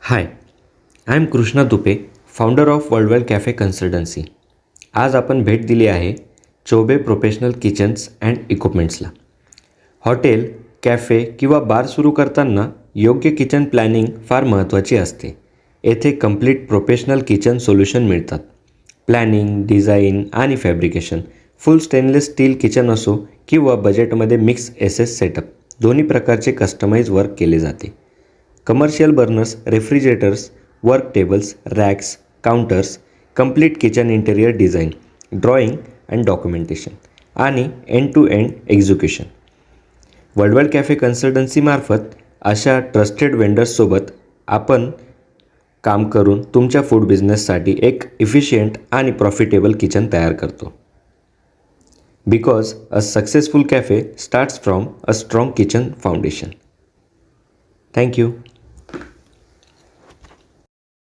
High, I am Krishna Tupe, founder of worldwide cafe consultancy. आज आपण भेट दिली आहे चोबे प्रोफेशनल किचन्स अँड इक्विपमेंट्सला. हॉटेल, कॅफे किंवा बार सुरू करताना योग्य किचन प्लॅनिंग फार महत्त्वाची असते. येथे कंप्लीट प्रोफेशनल किचन सोल्युशन मिळतात. प्लॅनिंग, डिझाईन आणि फॅब्रिकेशन, फुल स्टेनलेस स्टील किचन असो किंवा बजेटमध्ये मिक्स एस सेटअप, दोन्ही प्रकारचे कस्टमाइज वर्क केले जाते. Commercial burners, refrigerators, work tables, racks, counters, complete kitchen interior design, drawing and documentation आणि end to end execution. Worldwide cafe कन्सल्टन्सीमार्फत अशा ट्रस्टेड वेंडर्ससोबत आपण काम करून तुमच्या फूड बिझनेससाठी एक इफिशियंट आणि प्रॉफिटेबल किचन तयार करतो. Because a successful cafe starts from a strong kitchen foundation. Thank you.